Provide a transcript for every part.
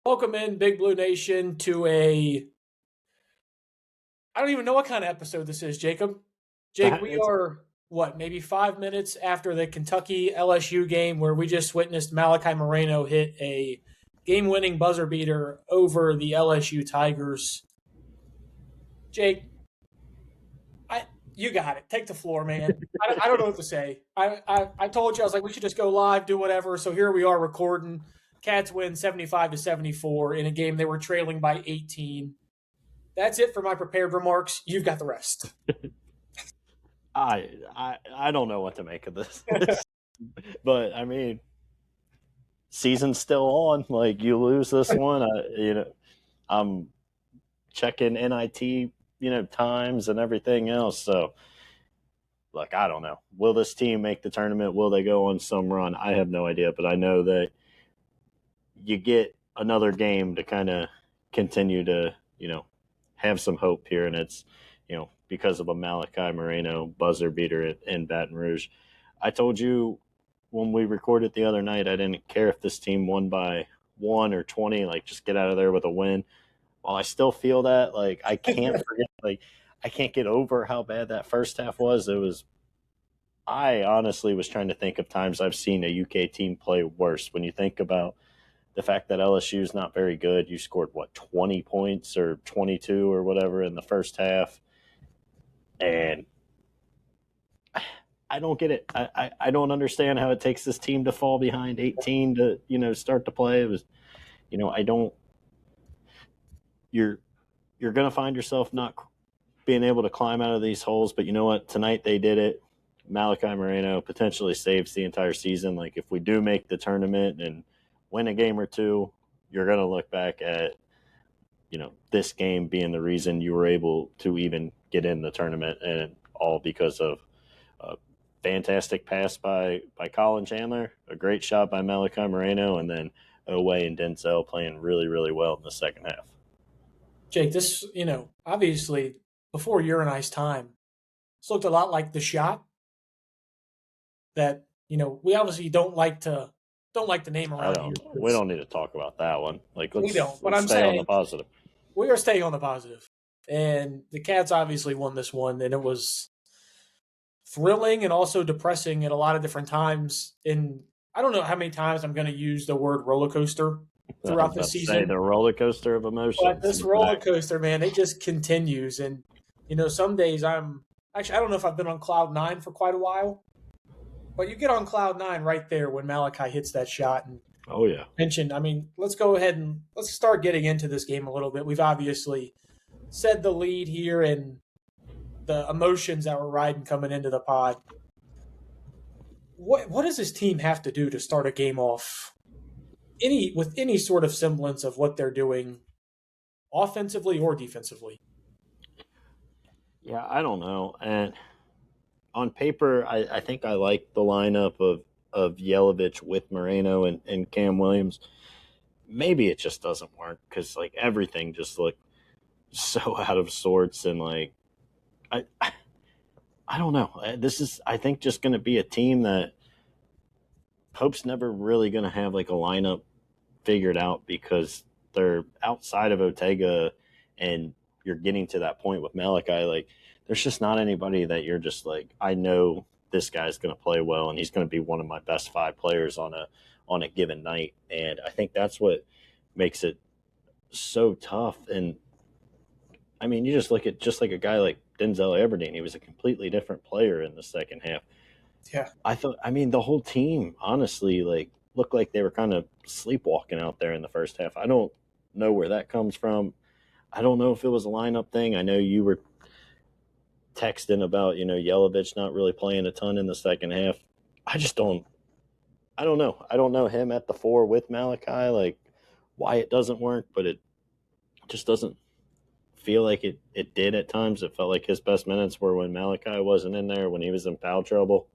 Welcome in, Big Blue Nation, to I don't even know what kind of episode this is, Jacob. Jake, That we it's are, maybe 5 minutes after the Kentucky LSU game where we just witnessed Malachi Moreno hit a game winning buzzer beater over the LSU Tigers. Jake, you got it. Take the floor, man. I don't know what to say. I told you, I was like, we should just go live, do whatever. So here we are recording. Cats win 75-74 in a game they were trailing by 18. That's it for my prepared remarks. You've got the rest. I don't know what to make of this. But I mean, season's still on. Like you lose this one, I'm checking NIT, times and everything else. So look, I don't know. Will this team make the tournament? Will they go on some run? I have no idea, but I know that you get another game to kind of continue to, have some hope here, and it's, because of a Malachi Moreno buzzer beater in Baton Rouge. I told you when we recorded the other night, I didn't care if this team won by 1 or 20, like just get out of there with a win. While I still feel that, like I can't forget, like I can't get over how bad that first half was. I honestly was trying to think of times I've seen a UK team play worse. When you think about the fact that LSU is not very good, you scored 20 points or 22 or whatever in the first half, and I don't get it. I don't understand how it takes this team to fall behind 18 to start to play. It was, I don't. You're going to find yourself not being able to climb out of these holes, but you know what? Tonight they did it. Malachi Moreno potentially saves the entire season. Like if we do make the tournament and win a game or two, you're going to look back at, this game being the reason you were able to even get in the tournament, and all because of a fantastic pass by Colin Chandler, a great shot by Malachi Moreno, and then Owe and Denzel playing really, really well in the second half. Jake, this, obviously before your and I's time, this looked a lot like the shot that, we obviously don't like to name around here. We don't need to talk about that one. Like We don't. But let's I'm stay on saying the positive. we are staying on the positive. And the Cats obviously won this one, and it was thrilling and also depressing at a lot of different times. And I don't know how many times I'm going to use the word roller coaster throughout the season. The roller coaster of emotions. But this roller coaster, man, it just continues. And, some days I don't know if I've been on cloud 9 for quite a while, but you get on cloud 9 right there when Malachi hits that shot. And oh, yeah. Let's go ahead and let's start getting into this game a little bit. We've obviously said the lead here and the emotions that we're riding coming into the pod. What does this team have to do to start a game off with any sort of semblance of what they're doing offensively or defensively? Yeah, I don't know. And on paper, I think I like the lineup of Yelovich with Moreno and Cam Williams. Maybe it just doesn't work because like everything just looked so out of sorts, and like I don't know. This is, I think, just going to be a team that Pope's never really going to have like a lineup figured out because they're outside of Ortega, and you're getting to that point with Malachi. Like, there's just not anybody that you're just like, I know this guy's going to play well and he's going to be one of my best 5 players on a given night. And I think that's what makes it so tough. And I mean, you just look at just like a guy like Denzel Aberdeen. He was a completely different player in the second half. Yeah. The whole team, honestly, like looked like they were kind of sleepwalking out there in the first half. I don't know where that comes from. I don't know if it was a lineup thing. I know you were texting about, Yelovich not really playing a ton in the second half. I don't know. I don't know him at the 4 with Malachi, like why it doesn't work, but it just doesn't feel like it did at times. It felt like his best minutes were when Malachi wasn't in there, when he was in foul trouble.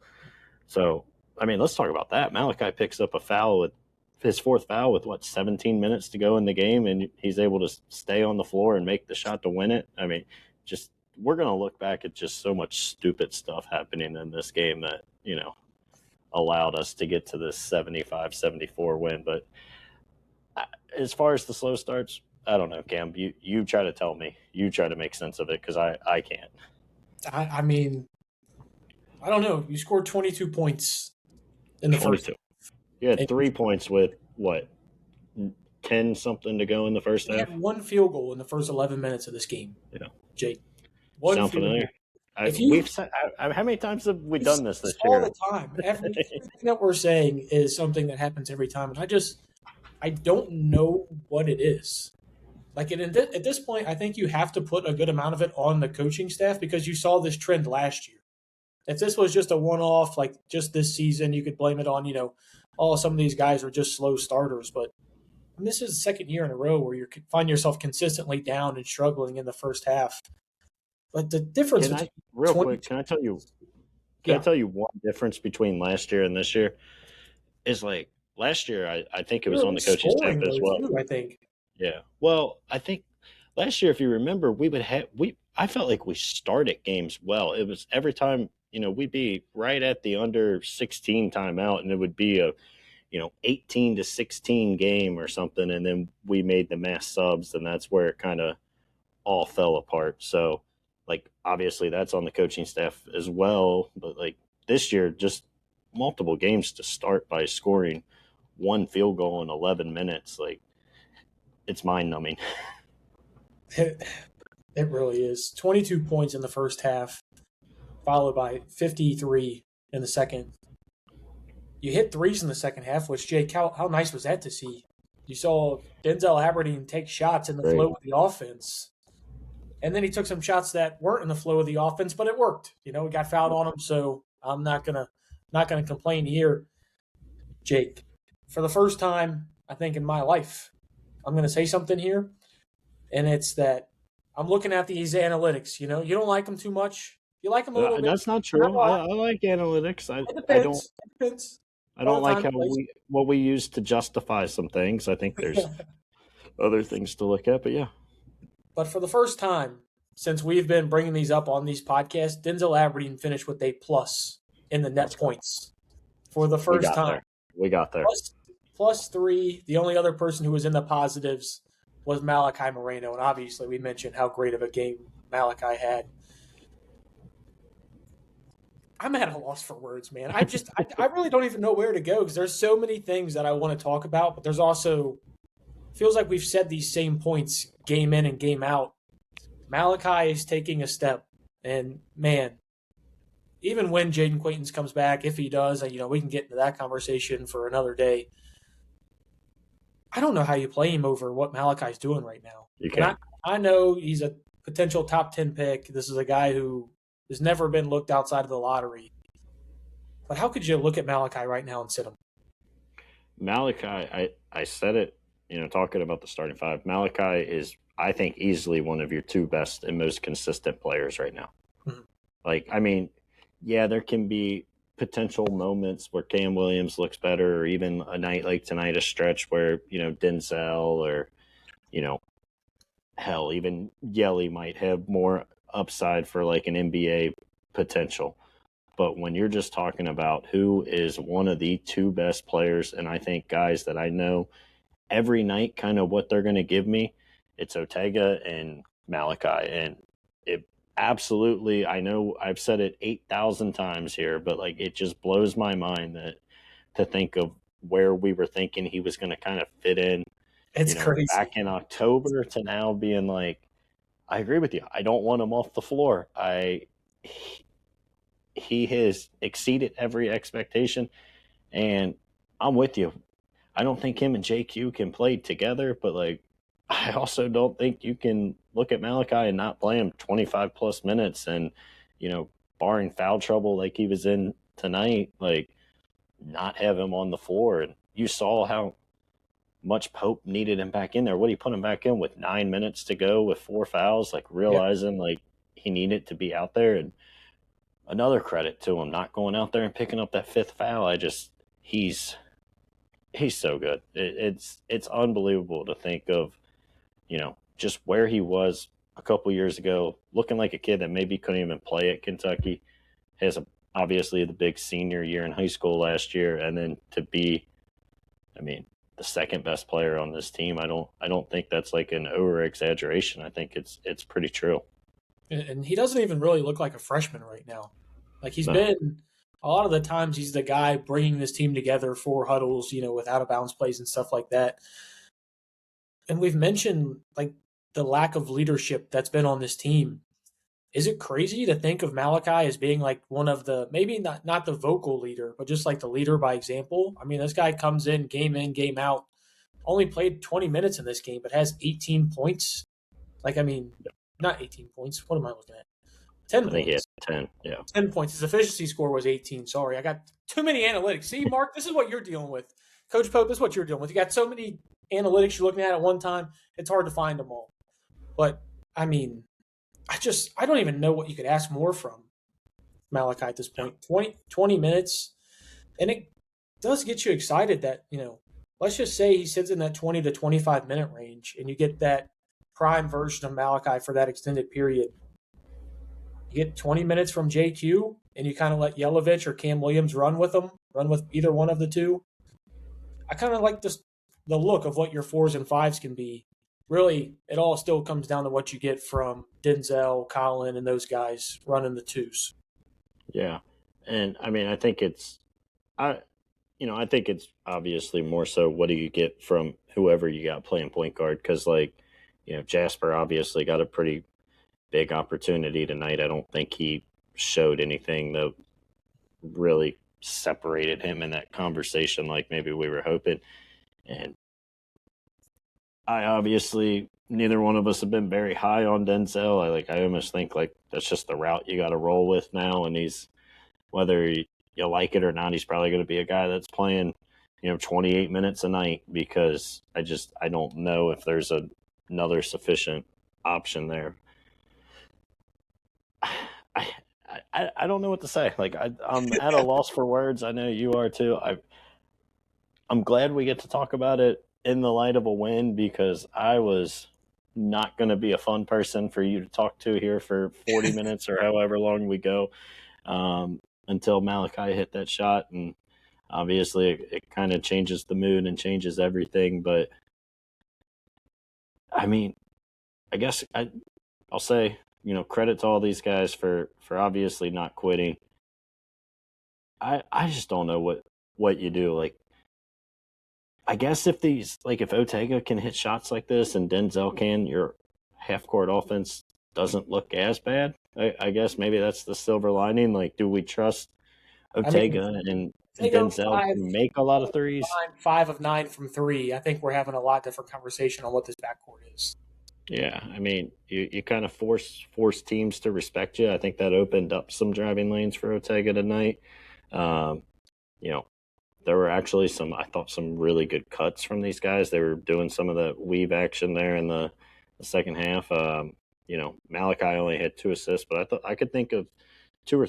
So, I mean, let's talk about that. Malachi picks up a foul with his 4th foul with 17 minutes to go in the game, and he's able to stay on the floor and make the shot to win it. I mean, just we're going to look back at just so much stupid stuff happening in this game that, allowed us to get to this 75-74 win. But as far as the slow starts, I don't know, Cam. You try to tell me. You try to make sense of it because I can't. I mean, I don't know. You scored 22 points in the first. 22. You had And 3 points with what 10 something to go in the first we half. had one field goal in the first 11 minutes of this game. Yeah, Jake. One sound field familiar? goal. If you How many times have we done this all year? the time, everything that we're saying is something that happens every time, and I don't know what it is. Like at this point, I think you have to put a good amount of it on the coaching staff because you saw this trend last year. If this was just a one-off, like just this season, you could blame it on, oh, some of these guys are just slow starters. But this is the second year in a row where you find yourself consistently down and struggling in the first half. But the difference Can I tell you? Can I tell you one difference between last year and this year? Is like last year, I think it was on the coaching staff as well. Too, I think. Yeah. Well, I think last year, if you remember, I felt like we started games well. It was every time, we'd be right at the under 16 timeout, and it would be a 18-16 game or something, and then we made the mass subs, and that's where it kind of all fell apart. So, like, obviously that's on the coaching staff as well, but like this year, just multiple games to start by scoring one field goal in 11 minutes, like it's mind-numbing. It really is. 22 points in the first half, followed by 53 in the second. You hit threes in the second half, which, Jake, how nice was that to see? You saw Denzel Aberdeen take shots in the flow of the offense. And then he took some shots that weren't in the flow of the offense, but it worked. We got fouled on him, so I'm not gonna complain here. Jake, for the first time, I think, in my life, I'm going to say something here, and it's that I'm looking at these analytics. You don't like them too much. You like them a little bit. That's not true. I like analytics. I don't like what we use to justify some things. I think there's other things to look at, but yeah. But for the first time since we've been bringing these up on these podcasts, Denzel Aberdeen finished with a plus in the net points for the first time. We got there. Plus 3. The only other person who was in the positives was Malachi Moreno, and obviously we mentioned how great of a game Malachi had. I'm at a loss for words, man. I really don't even know where to go because there's so many things that I want to talk about, but there's also feels like we've said these same points game in and game out. Malachi is taking a step, and man, even when Jaden Quaintance comes back, if he does, we can get into that conversation for another day. I don't know how you play him over what Malachi's doing right now. You can. I know he's a potential top 10 pick. This is a guy who has never been looked outside of the lottery. But how could you look at Malachi right now and sit him? Malachi, I said it, talking about the starting five. Malachi is, I think, easily one of your two best and most consistent players right now. Mm-hmm. There can be potential moments where Cam Williams looks better, or even a night like tonight, a stretch where, Denzel or, hell, even Yelly might have more upside for like an NBA potential. But when you're just talking about who is one of the two best players, and I think guys that I know every night kind of what they're going to give me, it's Ortega and Malachi. And it absolutely, I know I've said it 8,000 times here, but like it just blows my mind that to think of where we were thinking he was going to kind of fit in. It's crazy. Back in October to now being like, I agree with you. I don't want him off the floor. He has exceeded every expectation, and I'm with you. I don't think him and JQ can play together, but like I also don't think you can look at Malachi and not play him 25 plus minutes and, barring foul trouble like he was in tonight, like not have him on the floor. And you saw how much Pope needed him back in there. What he put him back in with 9 minutes to go with 4 fouls, like realizing like he needed to be out there. And another credit to him, not going out there and picking up that 5th foul. He's so good. It's unbelievable to think of, just where he was a couple years ago, looking like a kid that maybe couldn't even play at Kentucky. Has obviously the big senior year in high school last year, and then to be, the second best player on this team. I don't think that's like an over exaggeration. I think it's pretty true. And he doesn't even really look like a freshman right now. Like he's No. been a lot of the times he's the guy bringing this team together for huddles, with out of bounds plays and stuff like that. And we've mentioned like the lack of leadership that's been on this team. Is it crazy to think of Malachi as being like one of the, maybe not the vocal leader, but just like the leader by example? I mean, this guy comes in, game out, only played 20 minutes in this game, but has 18 points. Like, I mean, not 18 points. What am I looking at? 10 I think he had points. 10, yeah. 10 points. His efficiency score was 18. Sorry, I got too many analytics. See, Mark, this is what you're dealing with. Coach Pope, this is what you're dealing with. You got so many analytics you're looking at one time, it's hard to find them all. But, I mean, I don't even know what you could ask more from Malachi at this point. 20 minutes. And it does get you excited that, let's just say he sits in that 20 to 25 minute range and you get that prime version of Malachi for that extended period. You get 20 minutes from JQ and you kind of let Yelovich or Cam Williams run with either one of the two. I kind of like the look of what your 4s and 5s can be. Really, it all still comes down to what you get from Denzel, Colin, and those guys running the 2s. Yeah. And I mean, I think it's obviously more so what do you get from whoever you got playing point guard? Because, Jasper obviously got a pretty big opportunity tonight. I don't think he showed anything that really separated him in that conversation like maybe we were hoping. And I obviously, neither one of us have been very high on Denzel. I almost think like that's just the route you got to roll with now. And he's, whether you like it or not, he's probably going to be a guy that's playing, 28 minutes a night because I don't know if there's another sufficient option there. I don't know what to say. Like I'm at a loss for words. I know you are too. I'm glad we get to talk about it in the light of a win because I was not going to be a fun person for you to talk to here for 40 minutes or however long we go until Malachi hit that shot. And obviously it kind of changes the mood and changes everything. But, I mean, I guess I'll say, credit to all these guys for obviously not quitting. I just don't know what you do. Like, I guess if Ortega can hit shots like this and Denzel can, your half-court offense doesn't look as bad. I guess maybe that's the silver lining. Like, do we trust Ortega and Denzel to make a lot of threes? 5 of 9 from 3. I think we're having a lot different conversation on what this backcourt is. Yeah, I mean, you kind of force teams to respect you. I think that opened up some driving lanes for Ortega tonight. There were actually some really good cuts from these guys. They were doing some of the weave action there in the second half. Malachi only had 2 assists, but I could think of 2 or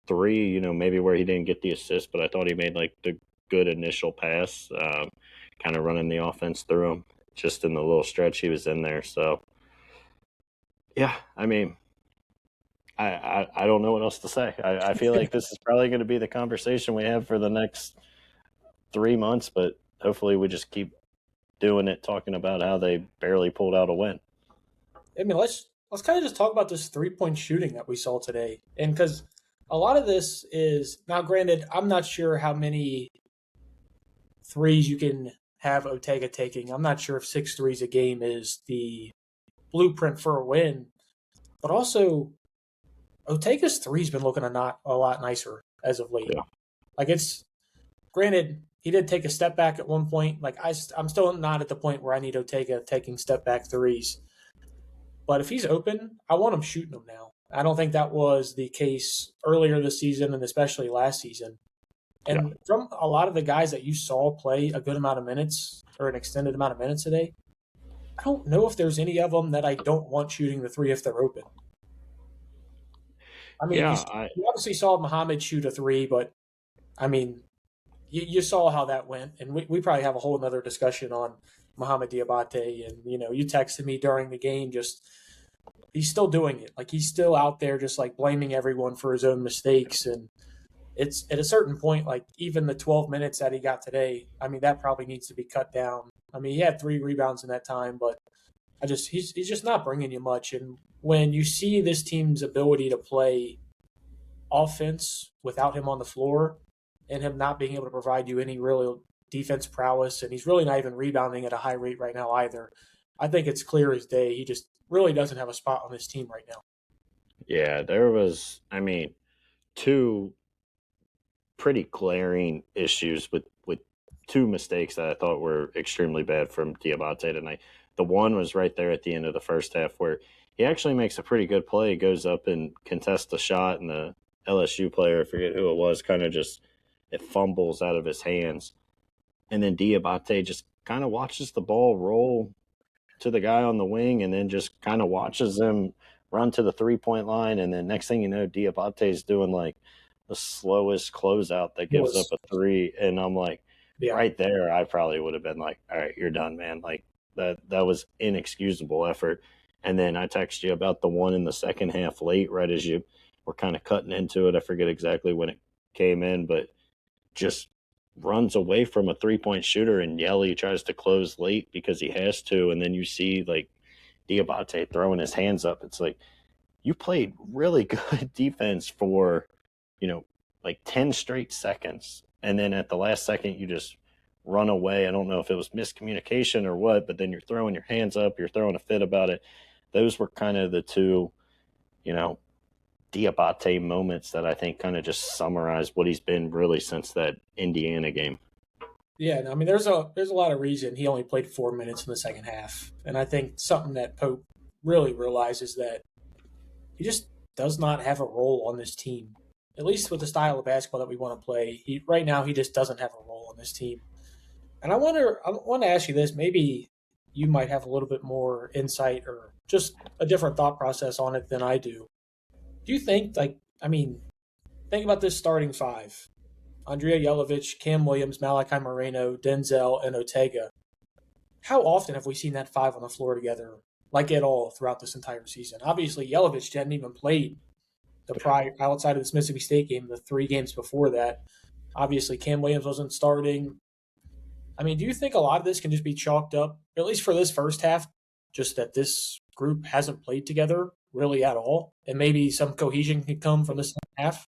3, maybe where he didn't get the assist, but I thought he made like the good initial pass, kind of running the offense through him just in the little stretch he was in there. So, yeah, I mean, I don't know what else to say. I feel like this is probably going to be the conversation we have for the next 3 months, but hopefully we just keep doing it, talking about how they barely pulled out a win. I mean, let's kind of just talk about this 3-point shooting that we saw today. And because a lot of this is, now granted, I'm not sure how many threes you can have Ortega taking. I'm not sure if 6 threes a game is the blueprint for a win. But also, Ortega's three's been looking a lot nicer as of late. Yeah. Like, it's, granted, he did take a step back at one point. Like, I'm still not at the point where I need Ortega taking step back threes. But if he's open, I want him shooting them now. I don't think that was the case earlier this season and especially last season. And from a lot of the guys that you saw play a good amount of minutes or an extended amount of minutes today, I don't know if there's any of them that I don't want shooting the 3 if they're open. I mean, you obviously saw Muhammad shoot a 3, but, I mean, you saw how that went. And we probably have a whole other discussion on Muhammad Diabate. And, you texted me during the game he's still doing it. Like, he's still out there just, like, blaming everyone for his own mistakes. And it's at a certain point, like even the 12 minutes that he got today, I mean, that probably needs to be cut down. I mean, he had 3 rebounds in that time, but he's just not bringing you much. And when you see this team's ability to play offense without him on the floor and him not being able to provide you any real defense prowess, and he's really not even rebounding at a high rate right now either. I think it's clear as day. He just really doesn't have a spot on this team right now. Yeah, there was, I mean, two pretty glaring issues with two mistakes that I thought were extremely bad from Diabate tonight. The one was right there at the end of the first half where he actually makes a pretty good play, goes up and contests the shot, and the LSU player, I forget who it was, kind of just it fumbles out of his hands. And then Diabate just kind of watches the ball roll to the guy on the wing and then just kind of watches him run to the 3-point line. And then next thing you know, Diabate's doing like the slowest closeout that gives up a three. And I'm like, right there, I probably would have been like, all right, you're done, man. Like that was inexcusable effort. And then I text you about the one in the second half late, right as you were kind of cutting into it. I forget exactly when it came in, but just runs away from a 3-point shooter, and Yelly tries to close late because he has to. And then you see like Diabate throwing his hands up. It's like, you played really good defense for, like 10 straight seconds. And then at the last second, you just run away. I don't know if it was miscommunication or what, but then you're throwing your hands up, you're throwing a fit about it. Those were kind of the two, Diabate moments that I think kind of just summarize what he's been really since that Indiana game. Yeah, I mean, there's a lot of reason he only played 4 minutes in the second half, and I think something that Pope really realizes that he just does not have a role on this team, at least with the style of basketball that we want to play. Right now, he just doesn't have a role on this team. And I want to ask you this. Maybe you might have a little bit more insight or just a different thought process on it than I do. Do you think, think about this starting five: Andrea Jelovich, Cam Williams, Malachi Moreno, Denzel, and Ortega. How often have we seen that five on the floor together, like at all, throughout this entire season? Obviously, Jelovich hadn't even played outside of this Mississippi State game, the 3 games before that. Obviously, Cam Williams wasn't starting. I mean, do you think a lot of this can just be chalked up, at least for this first half, just that this group hasn't played together really at all, and maybe some cohesion can come from this half?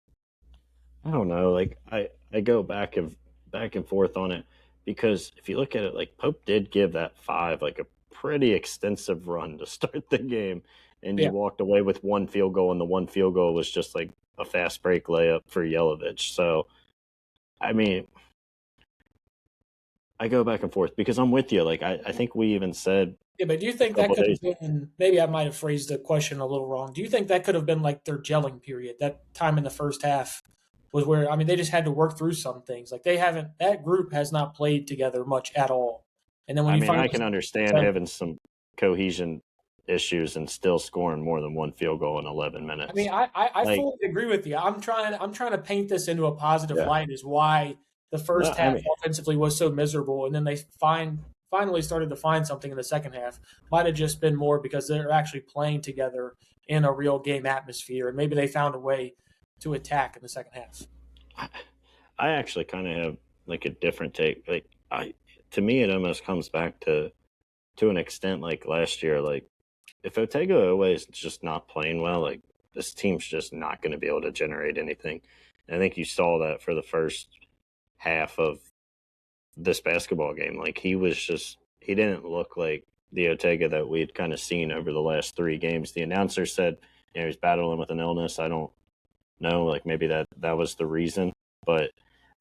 I don't know. Like I go back and forth on it because if you look at it, like Pope did give that 5 like a pretty extensive run to start the game, and you walked away with 1 field goal, and the 1 field goal was just like a fast break layup for Jelovich. So, I mean, I go back and forth because I'm with you. Like I think we even said. Yeah, but do you think that could have been, maybe I might have phrased the question a little wrong. Do you think that could have been like their gelling period, that time in the first half was where, I mean, they just had to work through some things. Like that group has not played together much at all. And then when I can understand having some cohesion issues and still scoring more than 1 field goal in 11 minutes. I mean, I fully agree with you. I'm trying to paint this into a positive light as why the first half offensively was so miserable, and then they finally started to find something in the second half. Might have just been more because they're actually playing together in a real game atmosphere, and maybe they found a way to attack in the second half. I actually kind of have like a different take. Like to me, it almost comes back to an extent like last year. Like if Ortega always just not playing well, like this team's just not going to be able to generate anything. And I think you saw that for the first half of this basketball game. Like he didn't look like the Ortega that we'd kind of seen over the last 3 games. The announcer said, he's battling with an illness. I don't know, like maybe that was the reason, but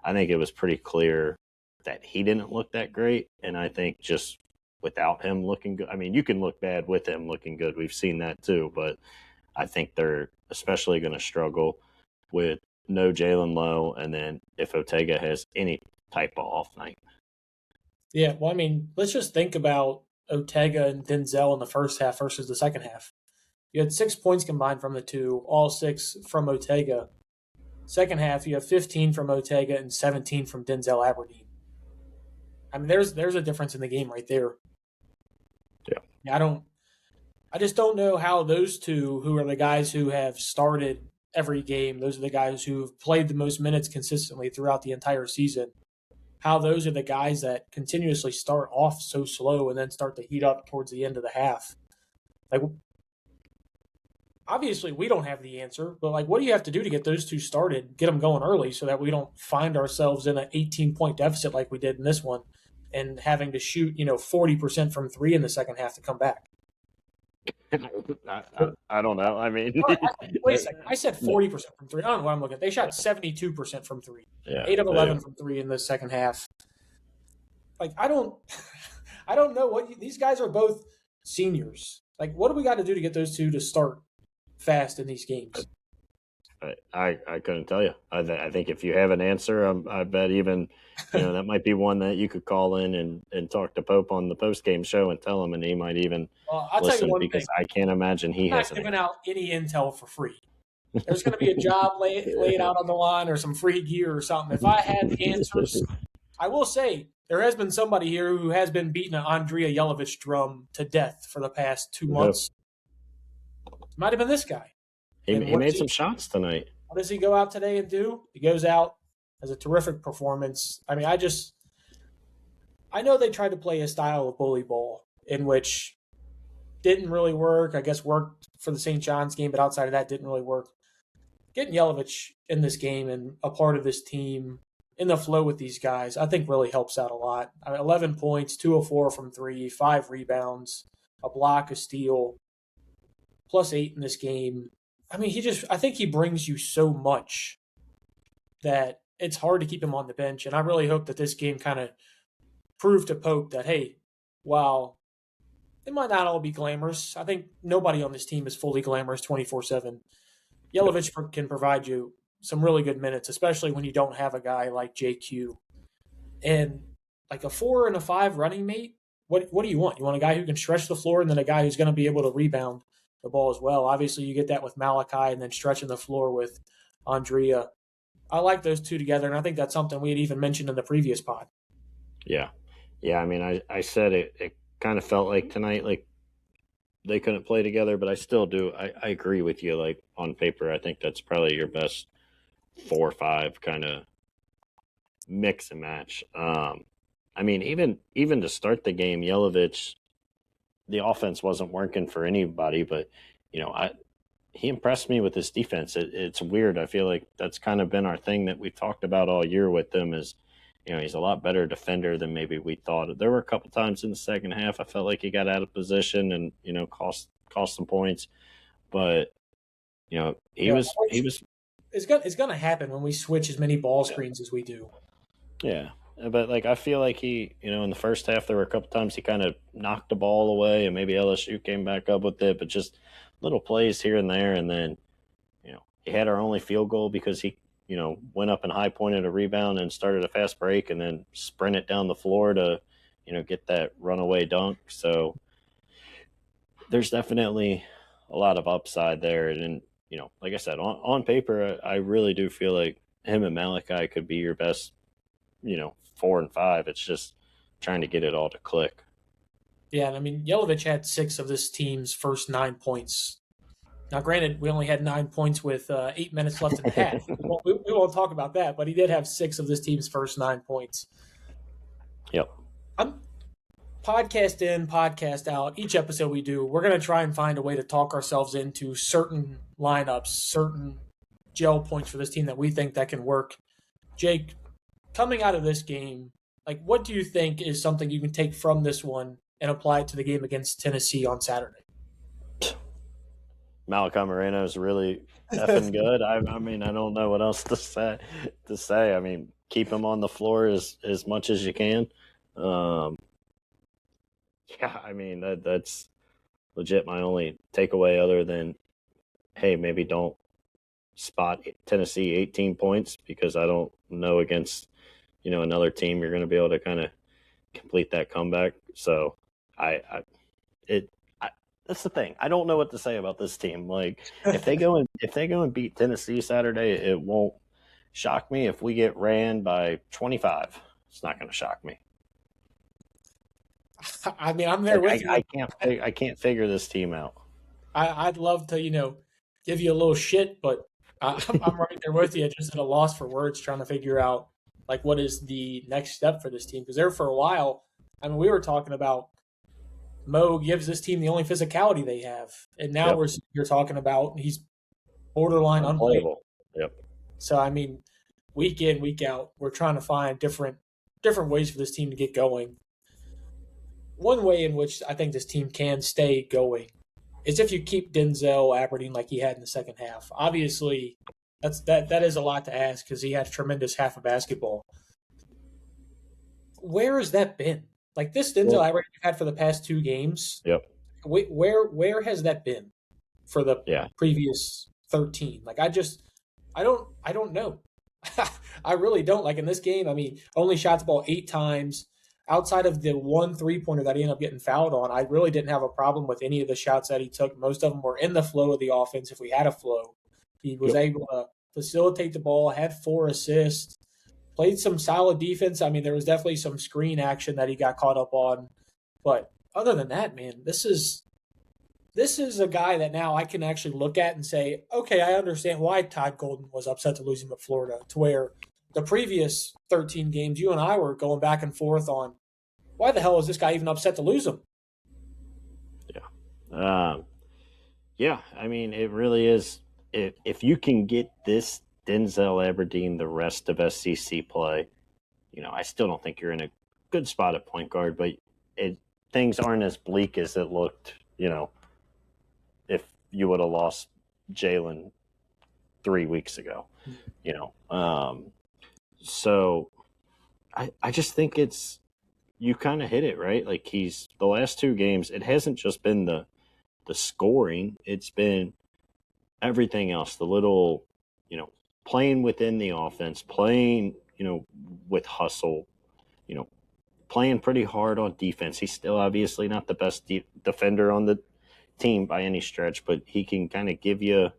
I think it was pretty clear that he didn't look that great. And I think just without him looking good, I mean, you can look bad with him looking good. We've seen that too, but I think they're especially going to struggle with no Jalen Lowe, and then if Ortega has any type of off night. Yeah, well, I mean, let's just think about Ortega and Denzel in the first half versus the second half. You had 6 points combined from the two, all 6 from Ortega. Second half, you have 15 from Ortega and 17 from Denzel Aberdeen. I mean, there's a difference in the game right there. Yeah. I just don't know how those two, who are the guys who have started every game. Those are the guys who've played the most minutes consistently throughout the entire season. How those are the guys that continuously start off so slow and then start to heat up towards the end of the half. Like, obviously, we don't have the answer, but like, what do you have to do to get those two started, get them going early, so that we don't find ourselves in an 18-point deficit like we did in this one, and having to shoot 40% from three in the second half to come back? I don't know. I mean, wait a second. I said 40% from three. I don't know what I'm looking at. They shot 72% from three. Yeah, 8 of 11 from three in the second half. Like, I don't know what these guys are both seniors. Like, what do we got to do to get those two to start fast in these games? I couldn't tell you. I think if you have an answer, I bet even that might be one that you could call in and talk to Pope on the post game show and tell him, and he might even I'll listen, tell you one because thing. I can't imagine he has not giving out any intel for free. There's going to be a job laid out on the line or some free gear or something. If I had answers, I will say there has been somebody here who has been beating an Andrea Jelovich drum to death for the past 2 months. Might have been this guy. He made some shots tonight. What does he go out today and do? He goes out, has a terrific performance. I mean, I know they tried to play a style of bully ball in which didn't really work. I guess worked for the St. John's game, but outside of that, didn't really work. Getting Jelovich in this game and a part of this team in the flow with these guys, I think really helps out a lot. 11 points, 2 of 4 from three, 5 rebounds, a block, a steal, plus 8 in this game. I mean, I think he brings you so much that it's hard to keep him on the bench. And I really hope that this game kind of proved to Pope that, hey, while it might not all be glamorous, I think nobody on this team is fully glamorous 24/7. Jelovich can provide you some really good minutes, especially when you don't have a guy like JQ. And like a 4 and a 5 running mate, what do you want? You want a guy who can stretch the floor and then a guy who's going to be able to rebound the ball as well. Obviously, you get that with Malachi and then stretching the floor with Andrea. I like those two together, and I think that's something we had even mentioned in the previous pod. Yeah. I mean, I said it kind of felt like tonight, like they couldn't play together, but I still do. I agree with you. Like on paper, I think that's probably your best 4 or 5 kind of mix and match. I mean, even to start the game, Jelovich, the offense wasn't working for anybody, but he impressed me with his defense. It's weird. I feel like that's kind of been our thing that we've talked about all year with him is, he's a lot better defender than maybe we thought. There were a couple times in the second half I felt like he got out of position and, cost some points. But, he was. It's going to happen when we switch as many ball screens as we do. Yeah. But, I feel like he, in the first half, there were a couple times he kind of knocked the ball away and maybe LSU came back up with it, but just little plays here and there. And then, he had our only field goal because he, went up and high pointed a rebound and started a fast break and then sprinted down the floor to, get that runaway dunk. So there's definitely a lot of upside there. And, like I said, on paper, I really do feel like him and Malachi could be your best, 4 and 5. It's just trying to get it all to click. Yeah, and I mean, Jelovich had 6 of this team's first 9 points. Now, granted, we only had 9 points with 8 minutes left in the half. We won't talk about that, but he did have 6 of this team's first 9 points. Yep. I'm podcast in, podcast out. Each episode we do, we're going to try and find a way to talk ourselves into certain lineups, certain gel points for this team that we think that can work. Jake, coming out of this game, what do you think is something you can take from this one and apply it to the game against Tennessee on Saturday? Malachi Moreno is really effing good. I mean, I don't know what else to say. I mean, keep him on the floor as much as you can. Yeah, I mean, that's legit my only takeaway other than, hey, maybe don't spot Tennessee 18 points because I don't know against, another team you're going to be able to kind of complete that comeback. So that's the thing. I don't know what to say about this team. If they go and beat Tennessee Saturday, it won't shock me. If we get ran by 25, it's not going to shock me. I mean, I'm there with you. I can't figure this team out. I'd love to, give you a little shit, but I'm right there with you, just at a loss for words, trying to figure out like what is the next step for this team. Because there for a while, I mean, we were talking about Mo gives this team the only physicality they have, and now Yep. you're talking about he's borderline unplayable. Unplayable. Yep. So I mean, week in, week out, we're trying to find different ways for this team to get going. One way in which I think this team can stay going is if you keep Denzel Aberdeen like he had in the second half. Obviously, that is a lot to ask because he had a tremendous half of basketball. Where has that been? Like this Denzel Aberdeen you've had for the past 2 games. Yep. Where has that been for the Yeah. previous 13? Like I don't know. I really don't. Like in this game, I mean, only shot the ball 8 times. Outside of the 1 3-pointer that he ended up getting fouled on, I really didn't have a problem with any of the shots that he took. Most of them were in the flow of the offense. If we had a flow, he was able to facilitate the ball, had 4 assists, played some solid defense. I mean, there was definitely some screen action that he got caught up on. But other than that, man, this is a guy that now I can actually look at and say, okay, I understand why Todd Golden was upset to lose him at Florida, to where the previous 13 games, you and I were going back and forth on why the hell is this guy even upset to lose him? Yeah. Yeah, I mean, it really is. If you can get this Denzel Aberdeen the rest of SEC play, I still don't think you're in a good spot at point guard, but things aren't as bleak as it looked, if you would have lost Jalen 3 weeks ago, So I just think you kind of hit it, right? Like the last 2 games, it hasn't just been the scoring, it's been everything else, the little, playing within the offense, playing, with hustle, playing pretty hard on defense. He's still obviously not the best defender on the team by any stretch, but he can kind of give you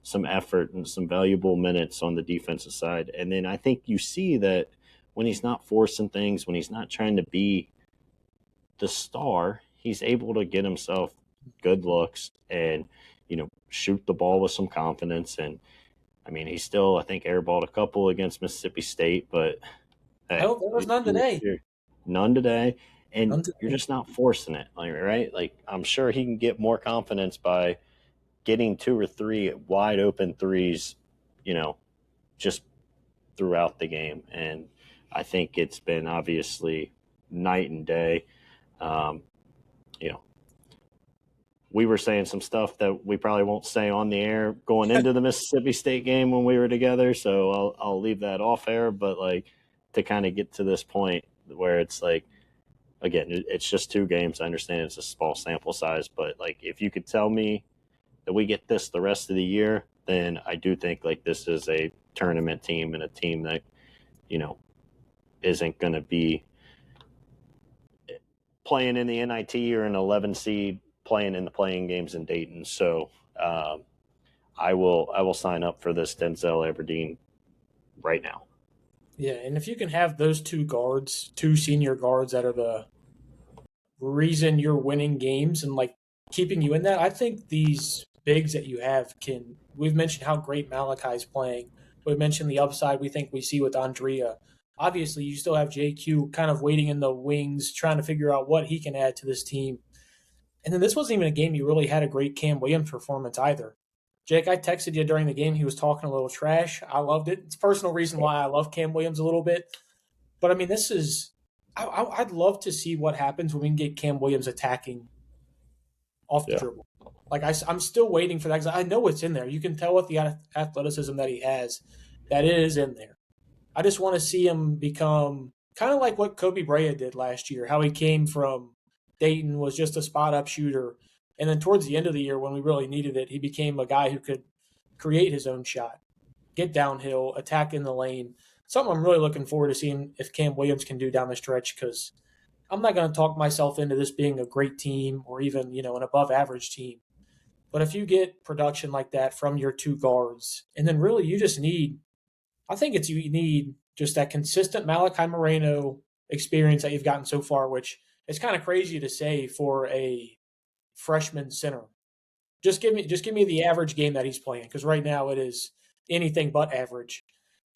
some effort and some valuable minutes on the defensive side. And then I think you see that when he's not forcing things, when he's not trying to be the star, he's able to get himself good looks and, shoot the ball with some confidence. And I mean, he still, I think, airballed a couple against Mississippi State, but I hope there was none today. None today. And you're just not forcing it, right? Like, I'm sure he can get more confidence by getting 2 or 3 wide open threes, just throughout the game. And I think it's been obviously night and day. We were saying some stuff that we probably won't say on the air going into the Mississippi State game when we were together. So I'll leave that off air, but like to kind of get to this point where it's like, again, it's just 2 games. I understand it's a small sample size, but like if you could tell me that we get this the rest of the year, then I do think like this is a tournament team and a team that, isn't going to be playing in the NIT or an 11 seed playing in the playing games in Dayton. So I will sign up for this Denzel Aberdeen right now. Yeah, and if you can have those 2 senior guards that are the reason you're winning games and like keeping you in that, I think these bigs that you have we've mentioned how great Malachi's playing. We mentioned the upside we think we see with Andrea. Obviously, you still have JQ kind of waiting in the wings, trying to figure out what he can add to this team. And then this wasn't even a game you really had a great Cam Williams performance either. Jake, I texted you during the game. He was talking a little trash. I loved it. It's a personal reason why I love Cam Williams a little bit. But, I mean, this is – I'd love to see what happens when we can get Cam Williams attacking off the dribble. Like, I'm still waiting for that because I know it's in there. You can tell with the athleticism that he has that it is in there. I just want to see him become kind of like what Kobe Bryant did last year, how he came from Dayton, was just a spot-up shooter. And then towards the end of the year when we really needed it, he became a guy who could create his own shot, get downhill, attack in the lane. Something I'm really looking forward to seeing if Cam Williams can do down the stretch because I'm not going to talk myself into this being a great team or even, an above-average team. But if you get production like that from your 2 guards, and then really you just need – I think you need just that consistent Malachi Moreno experience that you've gotten so far, which is kind of crazy to say for a freshman center. Just give me the average game that he's playing because right now it is anything but average.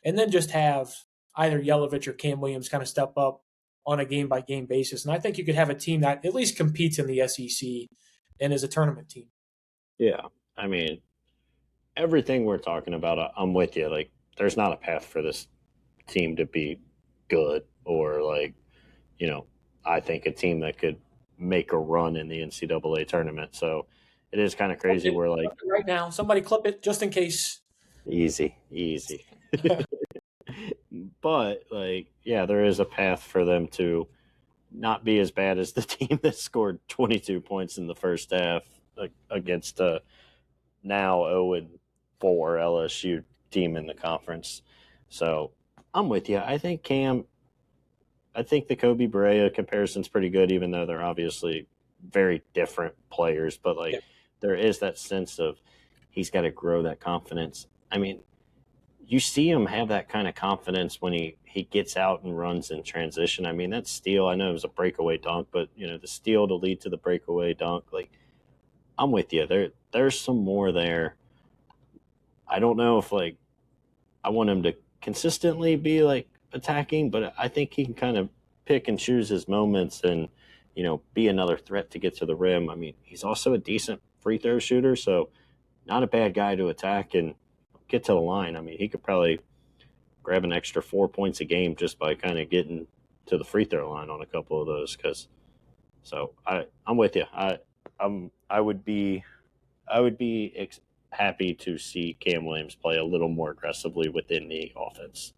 And then just have either Yelovich or Cam Williams kind of step up on a game by game basis. And I think you could have a team that at least competes in the SEC and is a tournament team. Yeah. I mean, everything we're talking about, I'm with you. Like, there's not a path for this team to be good or, like, you know, I think a team that could make a run in the NCAA tournament. So it is kind of crazy. We're like, right now, somebody clip it just in case. Easy. But, like, yeah, there is a path for them to not be as bad as the team that scored 22 points in the first half against now 0-4 LSU team in the conference. So I'm with you. I think the Kobe Barea comparison's pretty good, even though they're obviously very different players. But, like, there is that sense of he's got to grow that confidence. I mean, you see him have that kind of confidence when he gets out and runs in transition. I mean, that steal, I know it was a breakaway dunk, but, the steal to lead to the breakaway dunk, like, I'm with you. There's some more there. I don't know if, like, I want him to consistently be, like, attacking, but I think he can kind of pick and choose his moments and, be another threat to get to the rim. I mean, he's also a decent free throw shooter, so not a bad guy to attack and get to the line. I mean, he could probably grab an extra 4 points a game just by kind of getting to the free throw line on a couple of those. So I'm with you. I would be happy to see Cam Williams play a little more aggressively within the offense.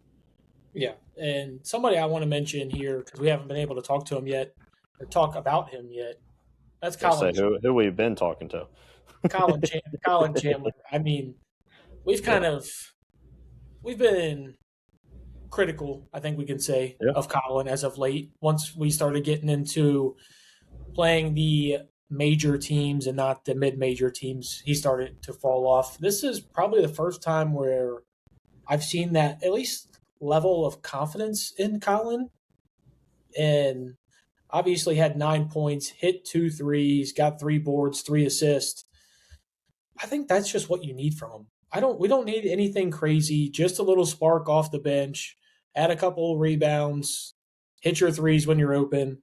Yeah, and somebody I want to mention here because we haven't been able to talk to him yet or talk about him yet. That's Colin. Who we've been talking to? Colin Chandler. I mean, we've been critical, I think we can say, of Colin as of late. Once we started getting into playing the major teams and not the mid-major teams, he started to fall off. This is probably the first time where I've seen that at least level of confidence in Colin. And obviously had 9 points, hit 2 threes, got 3 boards, 3 assists. I think that's just what you need from him. We don't need anything crazy, just a little spark off the bench, add a couple of rebounds, hit your threes when you're open.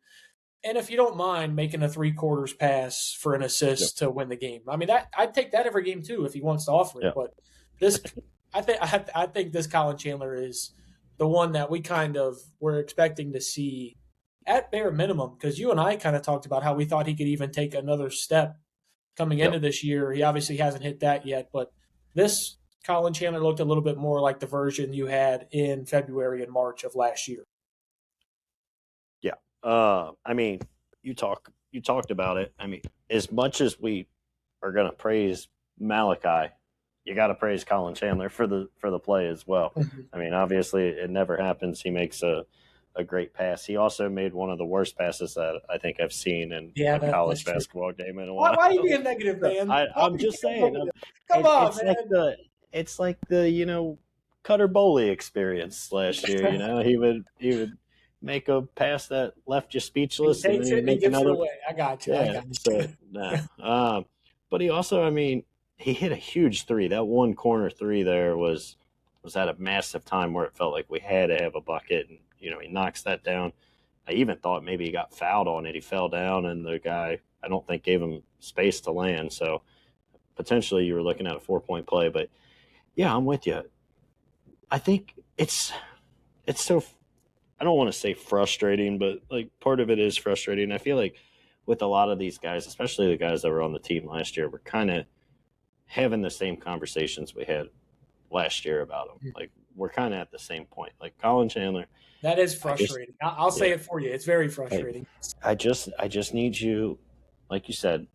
And if you don't mind making a 3/4 pass for an assist to win the game. I mean, I'd take that every game too if he wants to offer it. But I think this Colin Chandler is the one that we kind of were expecting to see at bare minimum, because you and I kind of talked about how we thought he could even take another step coming into this year. He obviously hasn't hit that yet, but this Colin Chandler looked a little bit more like the version you had in February and March of last year. Yeah. I mean, you talked about it. I mean, as much as we are going to praise Malachi, you got to praise Colin Chandler for the play as well. Mm-hmm. I mean, obviously it never happens. He makes a great pass. He also made one of the worst passes that I think I've seen in a college basketball game in a while. Why are you being negative, man? I'm just saying. Come on, man. It's like the Cutter Boley experience last year. He would make a pass that left you speechless, and then he'd make another. Away. I got you. But he also, I mean, he hit a huge three. That one corner three there was at a massive time where it felt like we had to have a bucket, and he knocks that down. I even thought maybe he got fouled on it. He fell down, and the guy, I don't think, gave him space to land. So potentially you were looking at a 4-point play. But yeah, I'm with you. I think it's so, I don't want to say frustrating, but like part of it is frustrating. I feel like with a lot of these guys, especially the guys that were on the team last year, we're kind of having the same conversations we had last year about them. Like, we're kind of at the same point. Like Colin Chandler. That is frustrating. I'll say it for you. It's very frustrating. I just need you, like you said,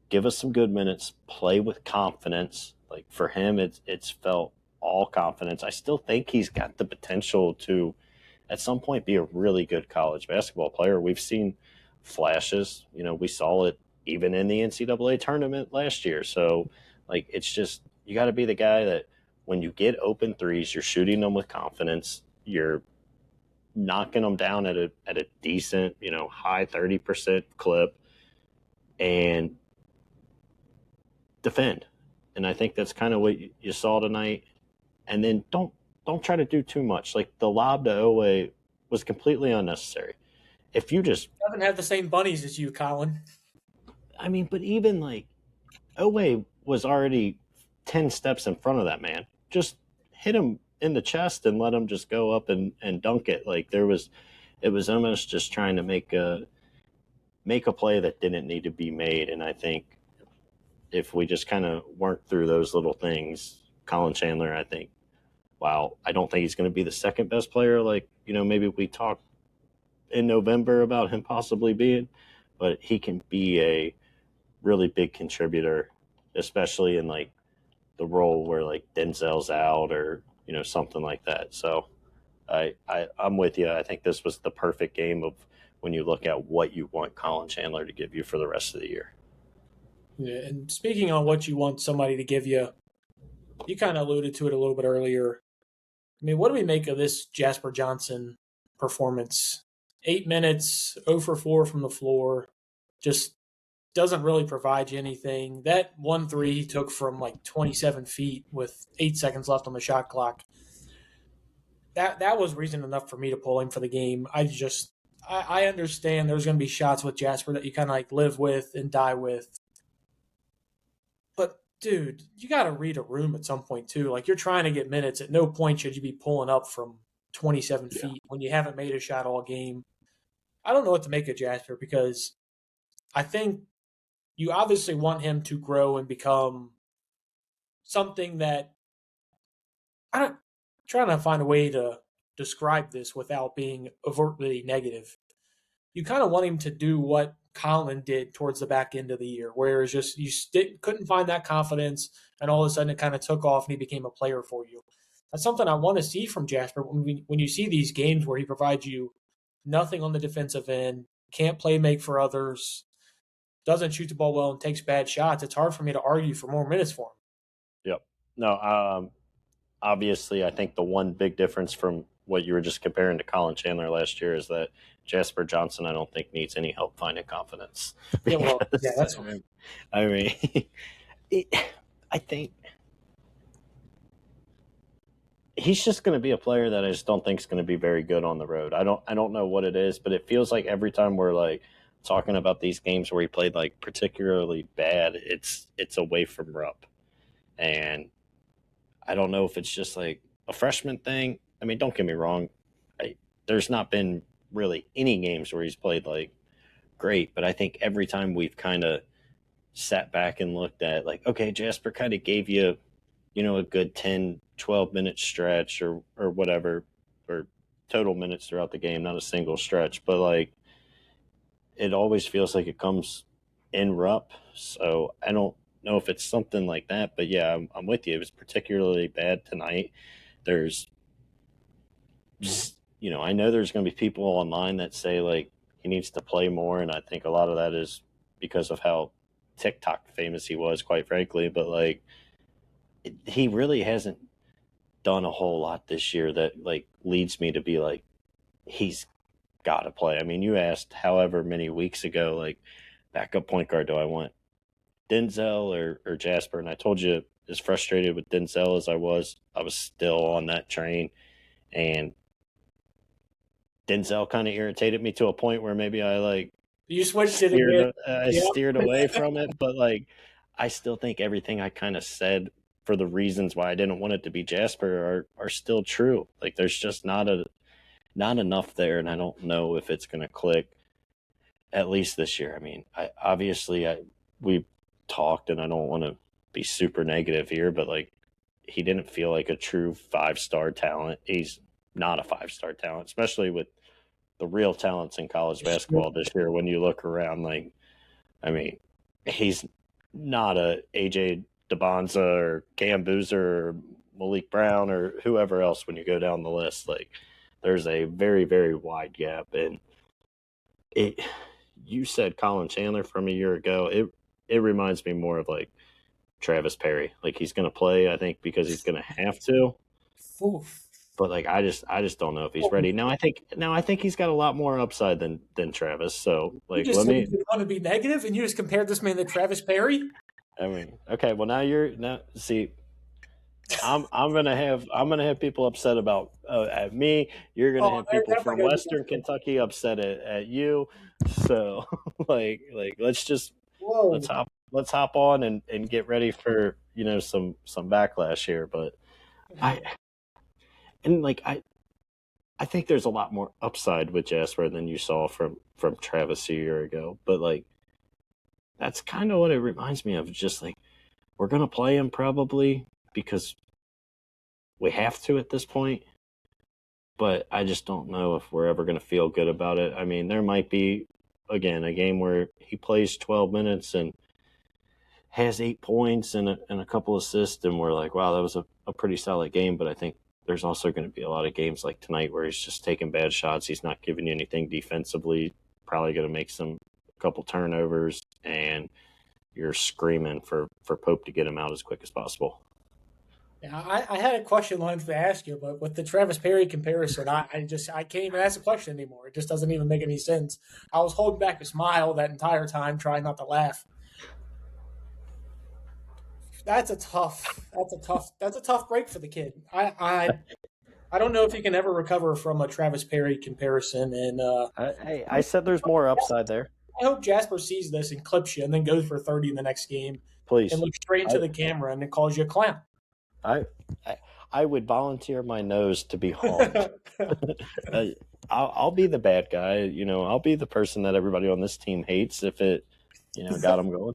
give us some good minutes, play with confidence. Like for him, it's felt all confidence. I still think he's got the potential to, at some point, be a really good college basketball player. We've seen flashes. We saw it even in the NCAA tournament last year. So, like, it's just, you got to be the guy that when you get open threes, you're shooting them with confidence. You're knocking them down at a decent, high 30% clip, and defend. And I think that's kind of what you saw tonight. and then don't try to do too much. Like the lob to Owe was completely unnecessary. If you just, Doesn't have the same bunnies as you, Colin. I mean, but even like Owe was already 10 steps in front of that man. Just hit him in the chest and let him just go up and dunk it. Like it was almost just trying to make a play that didn't need to be made. And I think if we just kind of work through those little things, Colin Chandler, I think, wow, I don't think he's going to be the second best player. Like, maybe we talked in November about him possibly being, but he can be a really big contributor, especially in like the role where like Denzel's out or, something like that. So I'm with you. I think this was the perfect game of when you look at what you want Colin Chandler to give you for the rest of the year. Yeah, and speaking on what you want somebody to give you, you kind of alluded to it a little bit earlier. I mean, what do we make of this Jasper Johnson performance? 8 minutes, 0 for 4 from the floor, just doesn't really provide you anything. That 1-3 he took from like 27 feet with 8 seconds left on the shot clock, that was reason enough for me to pull him for the game. I understand there's going to be shots with Jasper that you kind of like live with and die with. But, dude, you got to read a room at some point, too. Like, you're trying to get minutes. At no point should you be pulling up from 27 feet when you haven't made a shot all game. I don't know what to make of Jasper because I think you obviously want him to grow and become something that I'm trying to find a way to describe this without being overtly negative. You kind of want him to do what Colin did towards the back end of the year, where it's just you couldn't find that confidence, and all of a sudden it kind of took off and he became a player for you. That's something I want to see from Jasper when you see these games where he provides you nothing on the defensive end, can't play make for others, doesn't shoot the ball well, and takes bad shots. It's hard for me to argue for more minutes for him. Yep. No, obviously, I think the one big difference from what you were just comparing to Colin Chandler last year is that Jasper Johnson, I don't think, needs any help finding confidence. Yeah, well, yeah, that's fine. I mean, I think he's just going to be a player that I just don't think is going to be very good on the road. I don't know what it is, but it feels like every time we're like talking about these games where he played like particularly bad, it's away from Rupp. And I don't know if it's just like a freshman thing. I mean, don't get me wrong. There's not been really any games where he's played like great, but I think every time we've kind of sat back and looked at like, okay, Jasper kind of gave you, a good 10, 12 minute stretch or whatever, or total minutes throughout the game, not a single stretch, but like it always feels like it comes in Rupp. So I don't know if it's something like that, but yeah, I'm with you. It was particularly bad tonight. There's just, I know there's going to be people online that say like he needs to play more, and I think a lot of that is because of how TikTok famous he was, quite frankly. But like, he really hasn't done a whole lot this year that like leads me to be like, he's got to play. I mean, you asked however many weeks ago, like, backup point guard do I want? Denzel or Jasper? And I told you, as frustrated with Denzel as I was still on that train. And Denzel kind of irritated me to a point where maybe I like you switched it again. I steered away from it, but like I still think everything I kind of said for the reasons why I didn't want it to be Jasper are still true. Like there's just not enough there, and I don't know if it's going to click at least this year. I mean, we talked, and I don't want to be super negative here, but like he didn't feel like a true 5-star talent. He's not a 5-star talent, especially with the real talents in college basketball this year. When you look around, like, I mean, he's not a AJ DeBonza or Cam Boozer or Malik Brown or whoever else when you go down the list. Like, there's a very, very wide gap. And you said Colin Chandler from a year ago. It reminds me more of like Travis Perry. Like he's going to play, I think, because he's going to have to. Oof. But like I just don't know if he's ready. Now I think he's got a lot more upside than Travis. So like you want to be negative and you just compared this man to Travis Perry? I mean, okay, well now see I'm gonna have people upset about at me. You're gonna Oh, have they're people definitely from going to be Western Kentucky upset at you. So like whoa. let's hop on and get ready for some backlash here. But I and like I think there's a lot more upside with Jasper than you saw from Travis a year ago. But like that's kind of what it reminds me of. Just like we're gonna play him probably because we have to at this point. But I just don't know if we're ever going to feel good about it. I mean, there might be, again, a game where he plays 12 minutes and has 8 points and a couple assists, and we're like, wow, that was a pretty solid game. But I think there's also going to be a lot of games like tonight where he's just taking bad shots. He's not giving you anything defensively, probably going to make a couple turnovers, and you're screaming for Pope to get him out as quick as possible. Yeah, I had a question wanted to ask you, but with the Travis Perry comparison, I can't even ask a question anymore. It just doesn't even make any sense. I was holding back a smile that entire time, trying not to laugh. That's a tough break for the kid. I don't know if he can ever recover from a Travis Perry comparison, and I said there's more upside there. I hope Jasper sees this and clips you, and then goes for 30 in the next game, and Please. looks straight into the camera and then calls you a clown. I, I would volunteer my nose to be harmed. I'll be the bad guy. I'll be the person that everybody on this team hates if it, got them going.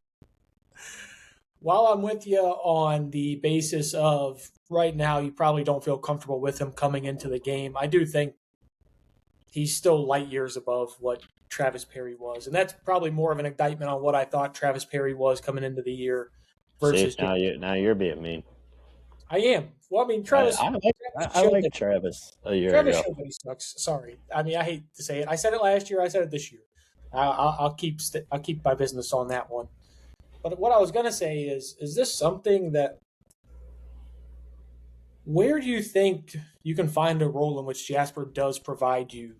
While I'm with you on the basis of right now, you probably don't feel comfortable with him coming into the game. I do think he's still light years above what Travis Perry was, and that's probably more of an indictment on what I thought Travis Perry was coming into the year versus. See, now you're being mean. I am. Well, I mean, Travis. I like Travis a year Travis ago. showed that he sucks. Sorry. I mean, I hate to say it. I said it last year. I said it this year. I'll keep my business on that one. But what I was going to say is this something that? Where do you think you can find a role in which Jasper does provide you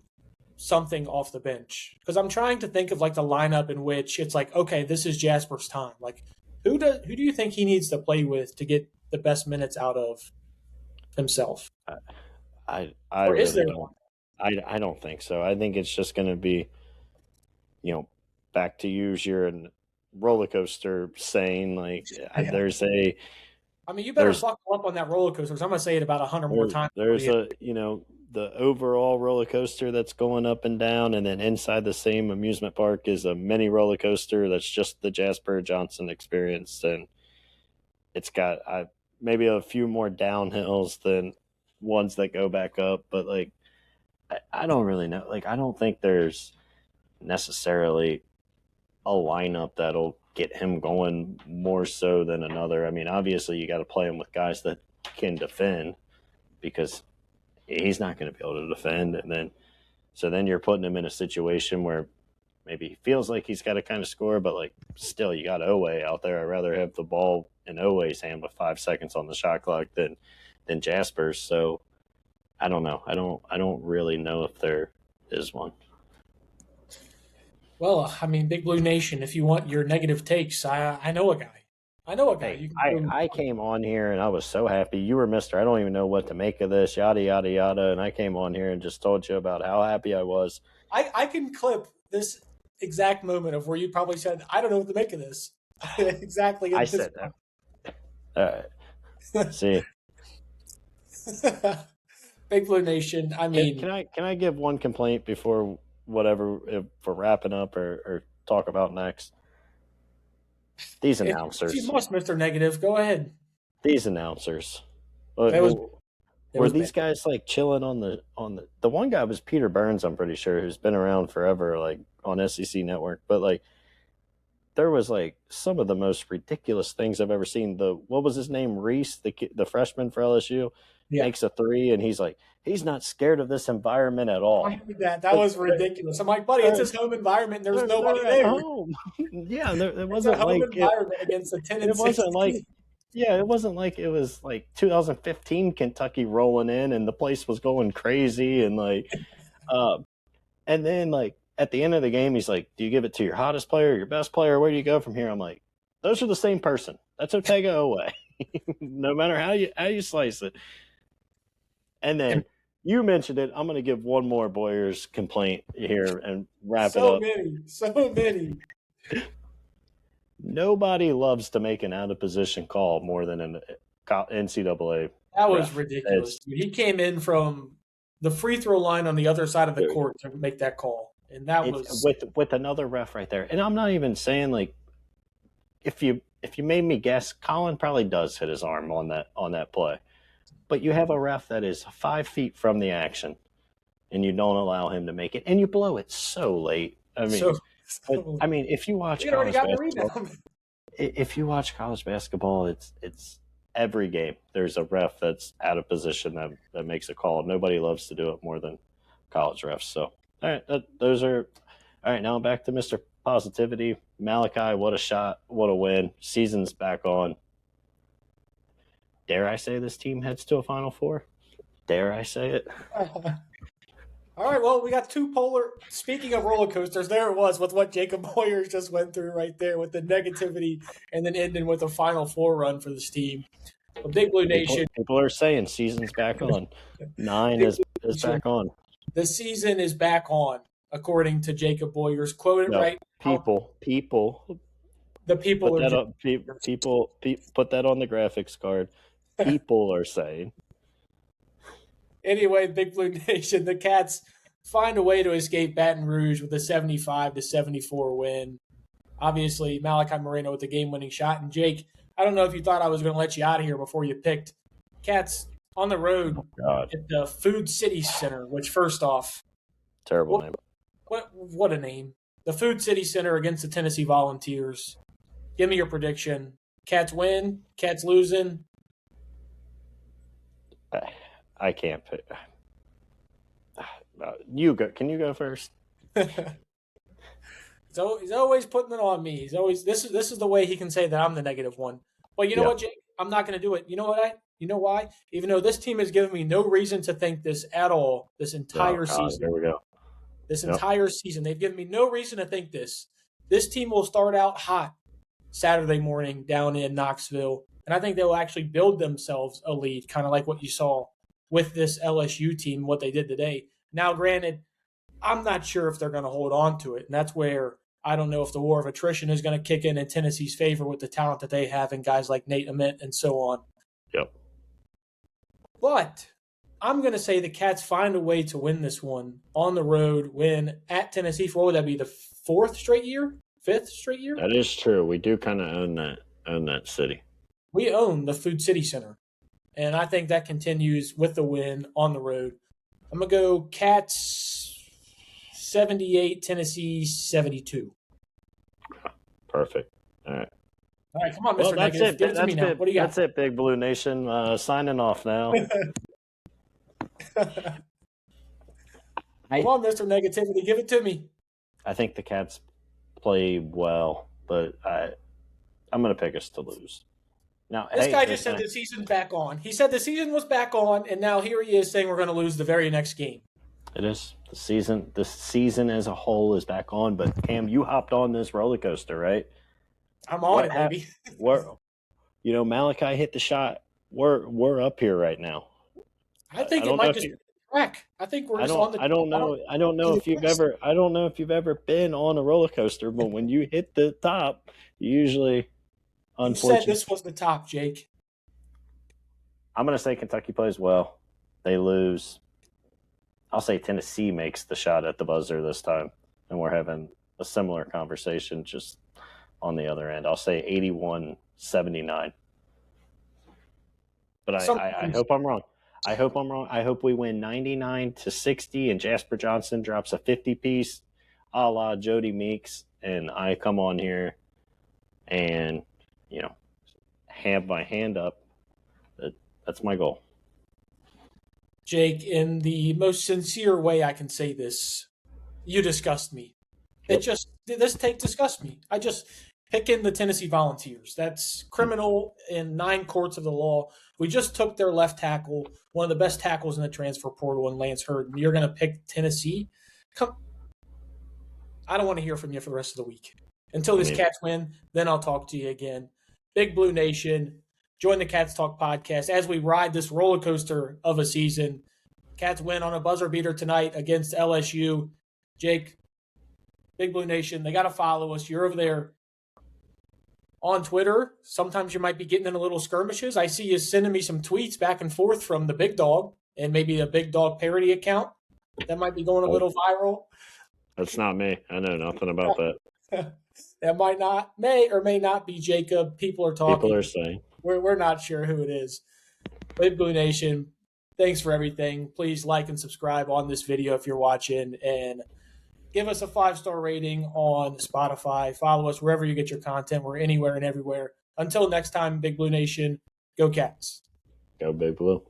something off the bench? Because I'm trying to think of like the lineup in which it's like, okay, this is Jasper's time. Like, who do you think he needs to play with to get the best minutes out of himself? I Or is really there don't. one? I don't think so. I think it's just going to be, back to use your roller coaster saying like there's a. I mean, you better buckle up on that roller coaster because I'm going to say it about 100 more times. There's the overall roller coaster that's going up and down, and then inside the same amusement park is a mini roller coaster that's just the Jasper Johnston experience, and it's got maybe a few more downhills than ones that go back up, but like I don't really know. Like I don't think there's necessarily a lineup that'll get him going more so than another. I mean, obviously you got to play him with guys that can defend because he's not going to be able to defend. And then you're putting him in a situation where maybe he feels like he's got to kind of score, but like still you got Owe out there. I'd rather have the ball in Owe's hand with 5 seconds on the shot clock than Jasper's. So I don't know. I don't really know if there is one. Well, I mean, Big Blue Nation, if you want your negative takes, I know a guy. Hey, I came on here and I was so happy. You were Mr. I don't even know what to make of this, yada, yada, yada. And I came on here and just told you about how happy I was. I can clip this exact moment of where you probably said, I don't know what to make of this. Exactly. I said that. All right. See. Big Blue Nation, I mean. Can I give one complaint before whatever for wrapping up or talk about next? These announcers. If you must, Mr. Negative. Go ahead. These announcers. Were these guys like chilling on the one guy was Peter Burns, I'm pretty sure, who's been around forever, like on SEC Network. But like there was like some of the most ridiculous things I've ever seen. What was his name? Reese, the freshman for LSU, makes a 3, and he's like, he's not scared of this environment at all. I heard that. That was ridiculous. I'm like, buddy, it's his home environment. And there's nobody there. Home. Yeah, it wasn't home like environment against the 10 and it wasn't 16. like. Yeah, it wasn't like it was like 2015 Kentucky rolling in and the place was going crazy and like, and then like at the end of the game, he's like, "Do you give it to your hottest player, your best player? Where do you go from here?" I'm like, "Those are the same person. That's Otega Owe." no matter how you slice it. And then you mentioned it. I'm going to give one more Boyers complaint here and wrap it up. So many. Nobody loves to make an out of position call more than an NCAA. That was ridiculous. He came in from the free throw line on the other side of the court to make that call, and that was with another ref right there. And I'm not even saying like if you made me guess, Colin probably does hit his arm on that play, but you have a ref that is 5 feet from the action, and you don't allow him to make it, and you blow it so late. I mean, if you watch college basketball, it's every game there's a ref that's out of position that makes a call. Nobody loves to do it more than college refs. So, all right, all right. Now back to Mr. Positivity. Malachi, what a shot, what a win. Season's back on. Dare I say this team heads to a Final Four? Dare I say it? All right, well, we got two polar. Speaking of roller coasters, there it was with what Jacob Boyers just went through right there with the negativity and then ending with a Final Four run for this team. A Big Blue Nation. People are saying season's back on. 9 is back on. The season is back on, according to Jacob Boyers. Quote it right. People. The people put are that up, people put that on the graphics card. People are saying. Anyway, Big Blue Nation, the Cats find a way to escape Baton Rouge with a 75-74 win. Obviously, Malachi Moreno with the game-winning shot. And Jake, I don't know if you thought I was going to let you out of here before you picked Cats on the road at the Food City Center, which first off, terrible name. What a name. The Food City Center against the Tennessee Volunteers. Give me your prediction. Cats win? Cats losing? I can't pick. You go. Can you go first? So he's always putting it on me. He's always this is the way he can say that I'm the negative one. Well, you know what, Jake? I'm not going to do it. You know what? You know why? Even though this team has given me no reason to think this at all this entire season. Here we go. This entire season, they've given me no reason to think this. This team will start out hot Saturday morning down in Knoxville, and I think they will actually build themselves a lead, kind of like what you saw with this LSU team, what they did today. Now, granted, I'm not sure if they're going to hold on to it, and that's where I don't know if the war of attrition is going to kick in Tennessee's favor with the talent that they have and guys like Nate Ament and so on. Yep. But I'm going to say the Cats find a way to win this one on the road, win at Tennessee for, what would that be, the fifth straight year? That is true. We do kind of own that city. We own the Food City Center. And I think that continues with the win on the road. I'm going to go Cats 78, Tennessee 72. Perfect. All right. All right, come on, Mr. Negative. Give it to me now. What do you got? That's it, Big Blue Nation. Signing off now. Come on, Mr. Negativity. Give it to me. I think the Cats play well, but I'm going to pick us to lose. Now, this guy just said the season's back on. He said the season was back on, and now here he is saying we're going to lose the very next game. It is. The season as a whole is back on, but Cam, you hopped on this roller coaster, right? I'm on it, baby. Malachi hit the shot. We're up here right now. I think it might just be track. I think we're just on the. I don't know if you've ever been on a roller coaster, but when you hit the top, you usually. You said this was the top, Jake. I'm going to say Kentucky plays well. They lose. I'll say Tennessee makes the shot at the buzzer this time, and we're having a similar conversation just on the other end. I'll say 81-79. But I hope I'm wrong. I hope we win 99-60, and Jasper Johnston drops a 50-piece a la Jody Meeks, and I come on here and – have my hand up. That's my goal. Jake, in the most sincere way I can say this, you disgust me. Yep. This take disgusts me. I just pick in the Tennessee Volunteers. That's criminal in 9 courts of the law. We just took their left tackle, one of the best tackles in the transfer portal, and Lance Hurd. You're going to pick Tennessee? I don't want to hear from you for the rest of the week. Until this Cats win, then I'll talk to you again. Big Blue Nation, Join the Cats Talk podcast as we ride this roller coaster of a season. Cats win on a buzzer beater tonight against LSU. Jake, Big Blue Nation, they got to follow us. You're over there on Twitter. Sometimes you might be getting in a little skirmishes. I see you sending me some tweets back and forth from the Big Dog and maybe a Big Dog parody account that might be going a little viral. That's not me. I know nothing about that. That may or may not be Jacob. People are talking. People are saying. We're not sure who it is. Big Blue Nation, thanks for everything. Please like and subscribe on this video if you're watching, and give us a 5-star rating on Spotify. Follow us wherever you get your content. We're anywhere and everywhere. Until next time, Big Blue Nation, go Cats. Go Big Blue.